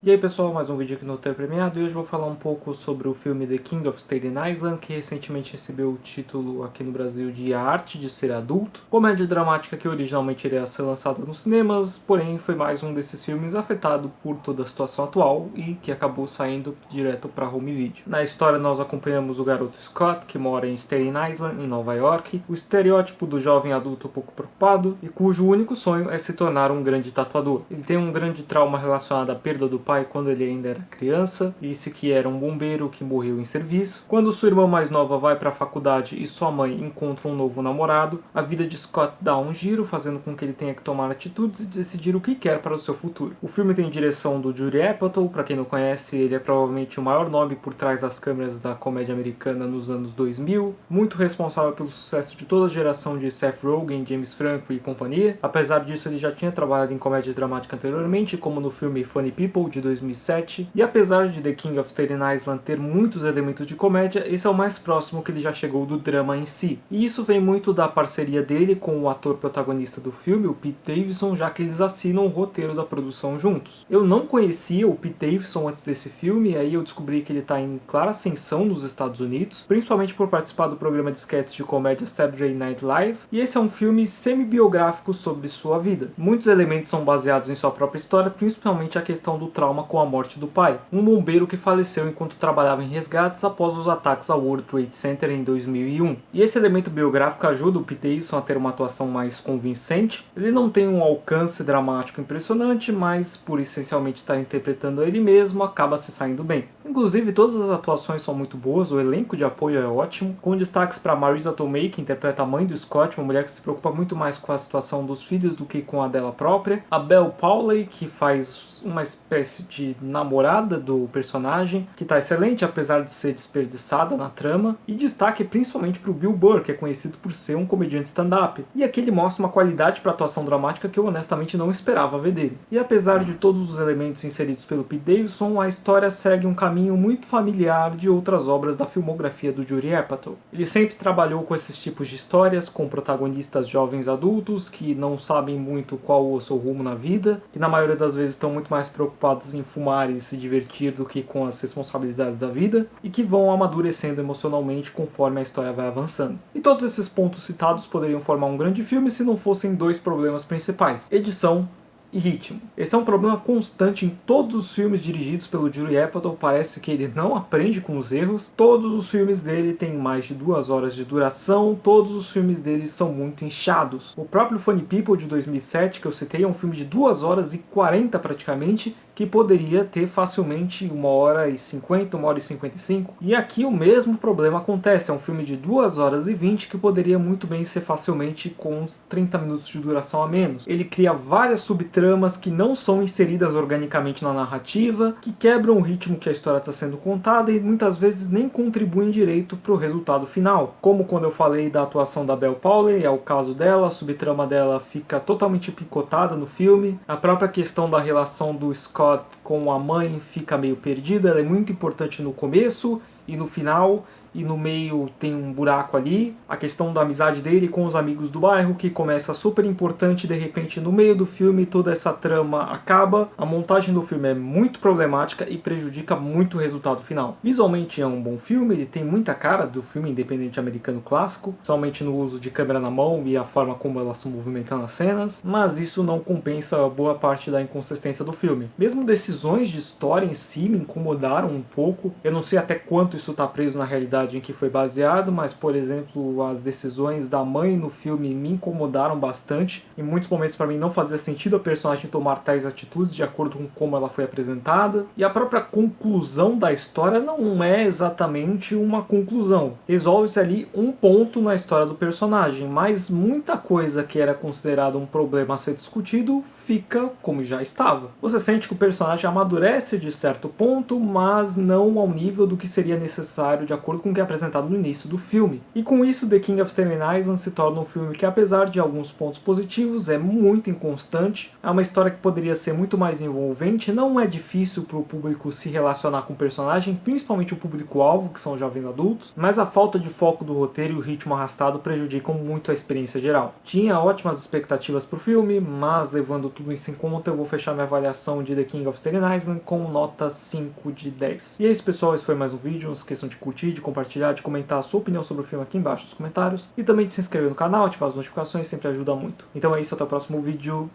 E aí pessoal, mais um vídeo aqui no Roteiro Premiado e hoje eu vou falar um pouco sobre o filme The King of Staten Island, que recentemente recebeu o título aqui no Brasil de A Arte de Ser Adulto, comédia dramática que originalmente iria ser lançada nos cinemas, porém foi mais um desses filmes afetado por toda a situação atual e que acabou saindo direto para home video. Na história nós acompanhamos o garoto Scott, que mora em Staten Island, em Nova York, o estereótipo do jovem adulto pouco preocupado e cujo único sonho é se tornar um grande tatuador. Ele tem um grande trauma relacionado à perda do pai quando ele ainda era criança, disse que era um bombeiro que morreu em serviço. Quando sua irmã mais nova vai para a faculdade e sua mãe encontra um novo namorado, a vida de Scott dá um giro, fazendo com que ele tenha que tomar atitudes e decidir o que quer para o seu futuro. O filme tem direção do Judd Apatow, para quem não conhece, ele é provavelmente o maior nome por trás das câmeras da comédia americana nos anos 2000, muito responsável pelo sucesso de toda a geração de Seth Rogen, James Franco e companhia. Apesar disso, ele já tinha trabalhado em comédia dramática anteriormente, como no filme Funny People, de 2007, e apesar de The King of Staten Island ter muitos elementos de comédia, esse é o mais próximo que ele já chegou do drama em si. E isso vem muito da parceria dele com o ator protagonista do filme, o Pete Davidson, já que eles assinam o roteiro da produção juntos. Eu não conhecia o Pete Davidson antes desse filme, e aí eu descobri que ele está em clara ascensão nos Estados Unidos, principalmente por participar do programa de sketches de comédia Saturday Night Live, e esse é um filme semi-biográfico sobre sua vida. Muitos elementos são baseados em sua própria história, principalmente a questão do trauma com a morte do pai, um bombeiro que faleceu enquanto trabalhava em resgates após os ataques ao World Trade Center em 2001. E esse elemento biográfico ajuda o Pete Davidson a ter uma atuação mais convincente. Ele não tem um alcance dramático impressionante, mas por essencialmente estar interpretando ele mesmo, acaba se saindo bem. Inclusive, todas as atuações são muito boas, o elenco de apoio é ótimo, com destaques para Marisa Tomei, que interpreta a mãe do Scott, uma mulher que se preocupa muito mais com a situação dos filhos do que com a dela própria, a Belle Powley, que faz uma espécie de namorada do personagem, que está excelente, apesar de ser desperdiçada na trama, e destaque principalmente para o Bill Burr, que é conhecido por ser um comediante stand-up, e aqui ele mostra uma qualidade para atuação dramática que eu honestamente não esperava ver dele. E apesar de todos os elementos inseridos pelo Pete Davidson, a história segue um caminho muito familiar de outras obras da filmografia do Judd Apatow. Ele sempre trabalhou com esses tipos de histórias, com protagonistas jovens adultos que não sabem muito qual o seu rumo na vida, que na maioria das vezes estão muito mais preocupados em fumar e se divertir do que com as responsabilidades da vida, e que vão amadurecendo emocionalmente conforme a história vai avançando. E todos esses pontos citados poderiam formar um grande filme se não fossem dois problemas principais: edição e ritmo. Esse é um problema constante em todos os filmes dirigidos pelo Judd Apatow, parece que ele não aprende com os erros. Todos os filmes dele têm mais de 2 horas de duração, todos os filmes dele são muito inchados. O próprio Funny People de 2007, que eu citei, é um filme de 2 horas e 40 praticamente, que poderia ter facilmente 1h50, 1h55. E aqui o mesmo problema acontece, é um filme de 2 horas e 20 que poderia muito bem ser facilmente com uns 30 minutos de duração a menos. Ele cria várias subtramas que não são inseridas organicamente na narrativa, que quebram o ritmo que a história está sendo contada e muitas vezes nem contribuem direito para o resultado final. Como quando eu falei da atuação da Belle Powley, é o caso dela, a subtrama dela fica totalmente picotada no filme, a própria questão da relação do Scott com a mãe fica meio perdida, ela é muito importante no começo e no final, e no meio tem um buraco ali. A questão da amizade dele com os amigos do bairro, que começa super importante, de repente no meio do filme toda essa trama acaba. A montagem do filme é muito problemática e prejudica muito o resultado final. Visualmente é um bom filme, ele tem muita cara do filme independente americano clássico, somente no uso de câmera na mão e a forma como ela se movimenta nas cenas, mas isso não compensa boa parte da inconsistência do filme. Mesmo decisões de história em si me incomodaram um pouco, eu não sei até quanto isso está preso na realidade em que foi baseado, mas por exemplo as decisões da mãe no filme me incomodaram bastante. Em muitos momentos para mim não fazia sentido a personagem tomar tais atitudes de acordo com como ela foi apresentada, e a própria conclusão da história não é exatamente uma conclusão. Resolve-se ali um ponto na história do personagem, mas muita coisa que era considerada um problema a ser discutido fica como já estava. Você sente que o personagem amadurece de certo ponto, mas não ao nível do que seria necessário de acordo com o que é apresentado no início do filme. E com isso, The King of Staten Island se torna um filme que, apesar de alguns pontos positivos, é muito inconstante. É uma história que poderia ser muito mais envolvente, não é difícil para o público se relacionar com o personagem, principalmente o público-alvo, que são jovens adultos, mas a falta de foco do roteiro e o ritmo arrastado prejudicam muito a experiência geral. Tinha ótimas expectativas para o filme, mas levando tudo isso em conta, eu vou fechar minha avaliação de The King of Staten Island com nota 5 de 10. E é isso, pessoal, esse foi mais um vídeo. Não se esqueçam de curtir, de compartilhar, de comentar a sua opinião sobre o filme aqui embaixo nos comentários. E também de se inscrever no canal, ativar as notificações, sempre ajuda muito. Então é isso, até o próximo vídeo.